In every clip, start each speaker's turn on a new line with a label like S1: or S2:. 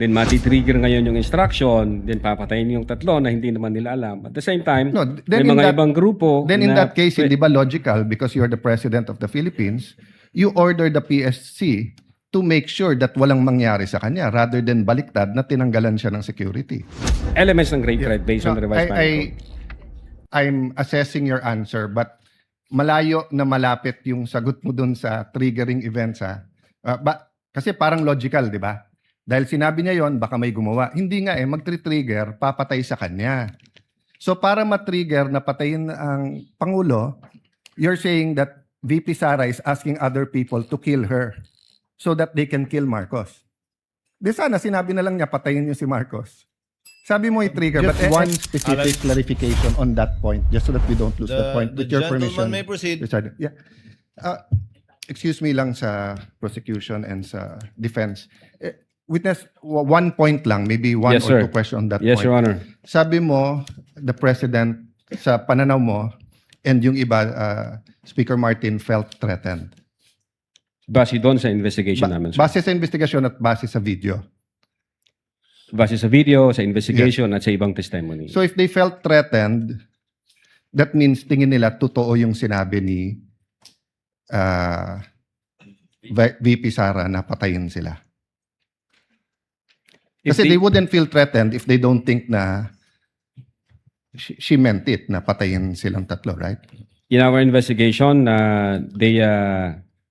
S1: Then mati-trigger ngayon yung instruction, then papatayin yung tatlo na hindi naman nila alam. At the same time,
S2: No,
S1: may
S2: then in
S1: mga
S2: that-
S1: ibang grupo
S2: Then in
S1: na
S2: that case, hindi ba logical, because you're the president of the Philippines, you order the PSC to make sure that walang mangyari sa kanya rather than baliktad na tinanggalan siya ng security.
S1: elements ng grave threat based on the revised penal code.
S2: I'm assessing your answer, but malayo na malapit yung sagot mo dun sa triggering events, ha? Kasi parang logical, di ba? Dahil sinabi niya yon, baka may gumawa. Hindi nga mag-trigger, papatay sa kanya. So para ma-trigger na patayin ang Pangulo, you're saying that VP Sara is asking other people to kill her so that they can kill Marcos. Di sana sinabi na lang niya patayin niyo si Marcos. Sabi mo i-trigger,
S3: Just
S2: but
S3: one specific clarification on that point, just so that we don't lose the point.
S4: The
S3: With your
S4: gentleman
S3: permission,
S4: may proceed.
S2: Richard, yeah. Excuse me lang sa prosecution and sa defense. Witness, one point lang, maybe one
S1: Yes,
S2: or
S1: sir.
S2: two questions on that
S1: Yes,
S2: point.
S1: Your Honor.
S2: Sabi mo, the President, sa pananaw mo, and yung iba, Speaker Martin felt threatened.
S1: Base doon sa investigation namin, sir.
S2: Base sa investigasyon at base sa video.
S1: Base sa video, sa investigation, at sa ibang testimony.
S2: So if they felt threatened, that means tingin nila totoo yung sinabi ni VP Sara na patayin sila.
S1: If
S2: Kasi
S1: they-
S2: they wouldn't feel threatened if they don't think na she meant it, na patayin silang tatlo, right?
S1: In our investigation,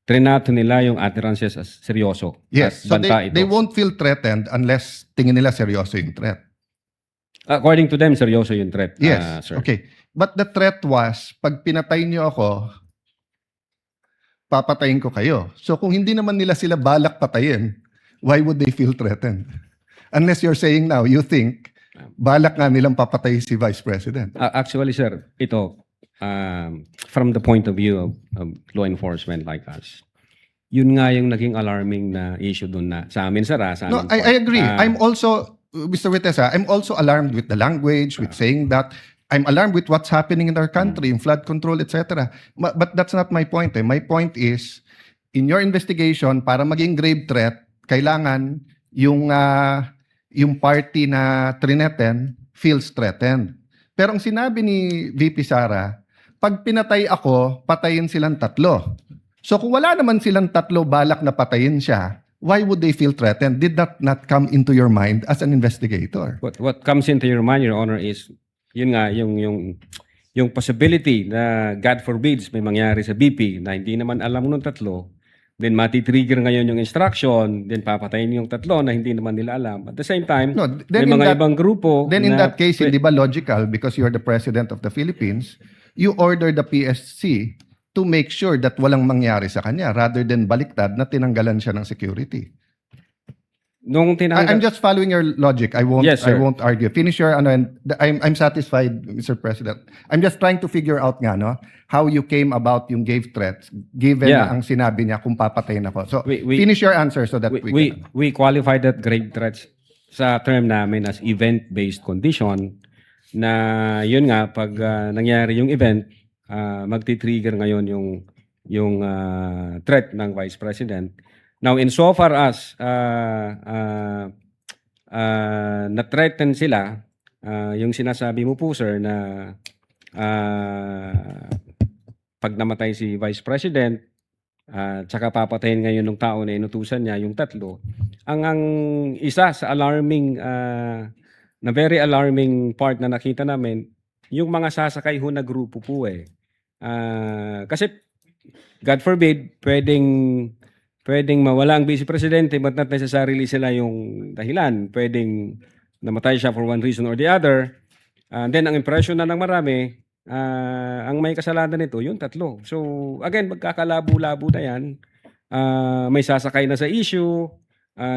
S1: trinato nila yung utterances as seryoso.
S2: Yes,
S1: At
S2: so
S1: banta
S2: they
S1: ito.
S2: won't feel threatened unless tingin nila seryoso yung threat.
S1: According to them, seryoso yung threat,
S2: Yes,
S1: sir.
S2: okay. But the threat was, pag pinatay niyo ako, papatayin ko kayo. So kung hindi naman nila sila balak patayin, why would they feel threatened? Unless you're saying now, you think, balak nga nilang papatay si Vice President.
S1: Actually, sir, ito, from the point of view of law enforcement like us, yun nga yung naging alarming na issue dun na sa amin, sir. Sa
S2: No,
S1: amin
S2: I agree.
S1: Ah,
S2: I'm also, Mr. Vitessa, I'm also alarmed with the language, with saying that. I'm alarmed with what's happening in our country, in flood control, etc. But that's not my point. My point is, in your investigation, para maging grave threat, kailangan yung party na trineten feels threatened. Pero ang sinabi ni VP Sara, pag pinatay ako, patayin silang tatlo. So kung wala naman silang tatlo balak na patayin siya, why would they feel threatened? Did that not come into your mind as an investigator?
S1: what comes into your mind, Your Honor, is yun nga, yung possibility na God forbids may mangyari sa BP na hindi naman alam nung tatlo, then mati-trigger ngayon yung instruction, then papatayin yung tatlo na hindi naman nila alam. At the same time,
S2: No,
S1: may
S2: then in
S1: mga
S2: that-
S1: ibang grupo
S2: Then in
S1: na
S2: that case, hindi ba logical, because you're the President of the Philippines, you order the PSC to make sure that walang mangyari sa kanya rather than baliktad na tinanggalan siya ng security.
S1: nung
S2: I'm just following your logic. I won't
S1: Yes, sir.
S2: I won't argue. Finish your and I'm satisfied, Mr. President. I'm just trying to figure out nga how you came about yung gave threats given
S1: Yeah.
S2: na ang sinabi niya kung papatayin ako. So
S1: We-
S2: finish your answer so that
S1: we qualify that grave threats sa term namin as event-based condition na yun nga pag nangyari yung event magti-trigger ngayon yung threat ng Vice President. Now insofar as na-threaten sila yung sinasabi mo po sir na pag namatay si Vice President tsaka papatayin ngayon ng tao na inutusan niya, yung tatlo. Ang isa sa alarming, na very alarming part na nakita namin, yung mga sasakay ho na grupo po eh. Kasi, God forbid, pwedeng mawala ang Vice Presidente but not necessarily sila yung dahilan. Pwedeng namatay siya for one reason or the other. Then, ang impression na ng marami, ang may kasalanan nito, yung tatlo. So, again, magkakalabo-labo na yan. May sasakay na sa issue,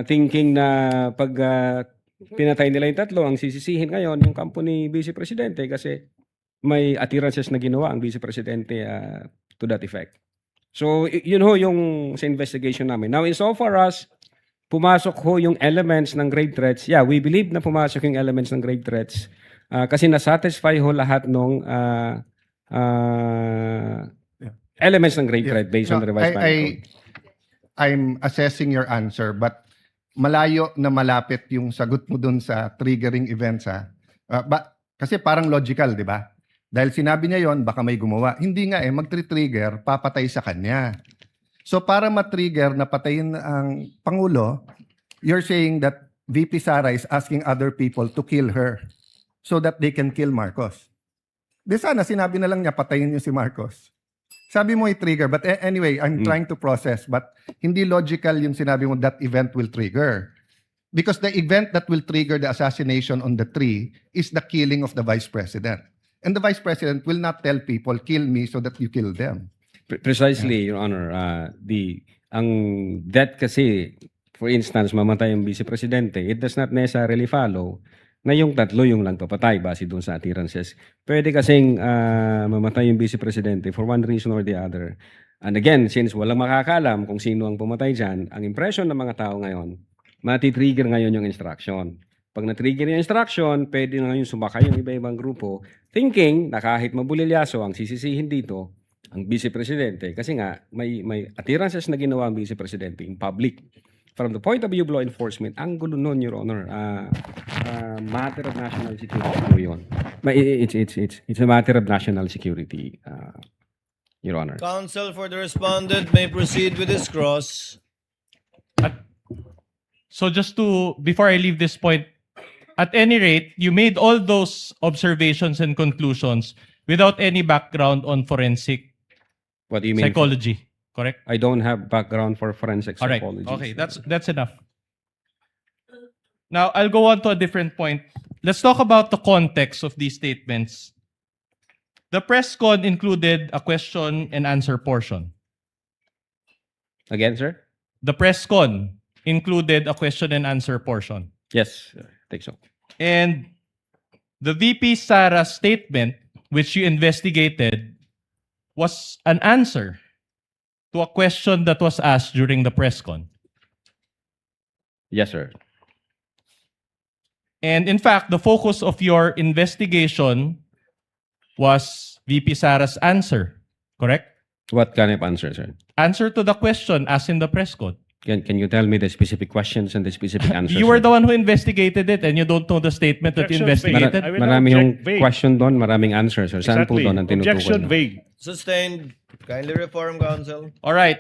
S1: thinking na pag pinatay nila yung tatlo, ang sisisihin ngayon yung kampo ni Vice Presidente kasi may attirances na ginawa ang Vice Presidente to that effect. So, yun ho yung sa investigation namin. Now, insofar as pumasok ho yung elements ng grave threats, yeah, we believe na pumasok yung elements ng grave threats kasi nasatisfy ho lahat ng elements ng grave threat based on the revised penal code.
S2: I'm assessing your answer, but malayo na malapit yung sagot mo dun sa triggering events, ha? Kasi parang logical, di ba? Dahil sinabi niya yon, baka may gumawa. Hindi nga mag-trigger, papatay sa kanya. So para matrigger na patayin ang Pangulo, you're saying that VP Sara is asking other people to kill her so that they can kill Marcos. Di sana sinabi na lang niya patayin niyo si Marcos. Sabi mo i-trigger, but anyway, I'm trying to process, but hindi logical yung sinabi mo that event will trigger. Because the event that will trigger the assassination on the tree is the killing of the Vice President. And the Vice President will not tell people, kill me so that you kill them.
S1: Precisely, Your Honor. Ang death kasi, for instance, mamatay yung Vice Presidente, it does not necessarily follow na yung tatlo yung lang papatay base doon sa utterances. Pwede kasing mamatay yung Vice Presidente for one reason or the other. And again, since walang makakaalam kung sino ang pumatay dyan, ang impression ng mga tao ngayon, matitrigger ngayon yung instruction. Pag na-trigger yung instruction, pwede na ngayon sumakay yung iba-ibang grupo thinking na kahit mabulilyaso ang sisisihin dito ang Vice Presidente kasi nga may utterances na ginawa ang Vice Presidente in public. From the point of view of law enforcement, ang gulo nun, Your Honor, matter of national security po yun. It's a matter of national security, Your Honor.
S4: Counsel for the respondent may proceed with his cross.
S5: So just to, before I leave this point, at any rate, you made all those observations and conclusions without any background on forensic
S1: What do you mean?
S5: psychology, correct?
S1: I don't have background for forensic
S5: All right.
S1: psychology.
S5: Okay, that's enough. Now, I'll go on to a different point. Let's talk about the context of these statements. The press con included a question and answer portion.
S1: Again, sir?
S5: The press con included a question and answer portion.
S1: Yes, I think so.
S5: And the VP Sara statement, which you investigated, was an answer to a question that was asked during the press con.
S1: Yes, sir.
S5: And in fact, the focus of your investigation was VP Sara's answer, correct?
S1: What kind of answer, sir?
S5: Answer to the question asked in the press con.
S1: Can you tell me the specific questions and the specific answers?
S5: You were
S1: sir?
S5: the one who investigated it and you don't know the statement that you
S6: Objection,
S5: investigated?
S6: I will
S1: Marami
S6: object
S1: yung
S6: vague.
S1: question doon, maraming answers, sir. Saan po
S6: Exactly.
S1: doon ang tinutukoy?
S6: Objection
S1: niyo?
S6: vague.
S4: Sustained. Kindly reform, counsel.
S5: All right.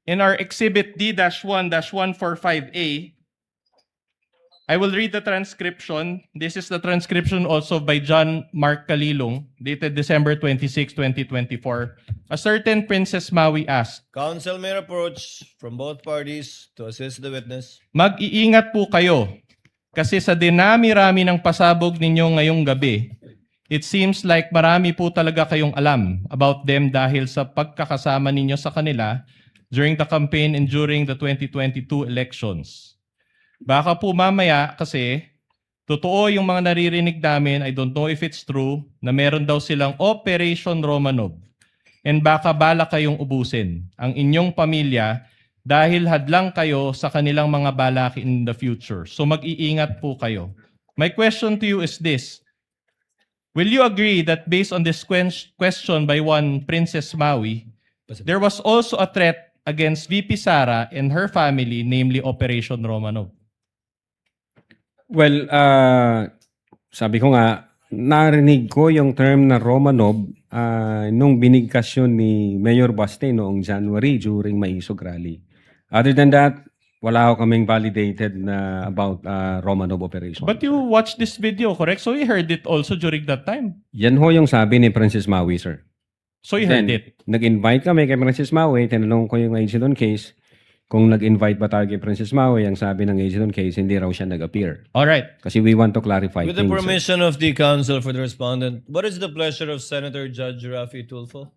S5: In our exhibit D-1-145A, I will read the transcription. This is the transcription also by John Mark Kalilong, dated December 26, 2024. A certain Princess Maui asked,
S4: Counsel may approach from both parties to assist the witness.
S5: mag-iingat po kayo kasi sa dinami-rami ng pasabog ninyo ngayong gabi, it seems like marami po talaga kayong alam about them dahil sa pagkakasama ninyo sa kanila during the campaign and during the 2022 elections. Baka po mamaya kasi totoo yung mga naririnig namin, I don't know if it's true, na meron daw silang Operation Romanov. And baka bala kayong ubusin ang inyong pamilya dahil hadlang kayo sa kanilang mga balak in the future. So mag-iingat po kayo. My question to you is this. Will you agree that based on this question by one Princess Maui, there was also a threat against VP Sara and her family, namely Operation Romanov?
S1: Well, sabi ko nga, narinig ko yung term na Romanov nung binigkas yun ni Mayor Baste noong January during Maisog Rally. Other than that, wala ako kaming validated na about Romanov operation.
S5: But you watched this video, correct? So you heard it also during that time.
S1: Yan ho yung sabi ni Princess Maui, sir.
S5: So you heard
S1: Then,
S5: it.
S1: nag-invite kami kay Princess Maui, tinanong ko yung agent on case, kung nag-invite ba tayo kay Princess Maui, ang sabi ng agent on case, hindi raw siya nag-appear.
S5: All right.
S1: Kasi we want to clarify
S4: With the
S1: things. sir.
S4: permission of the counsel for the respondent, what is the pleasure of Senator Judge Rafi Tulfo?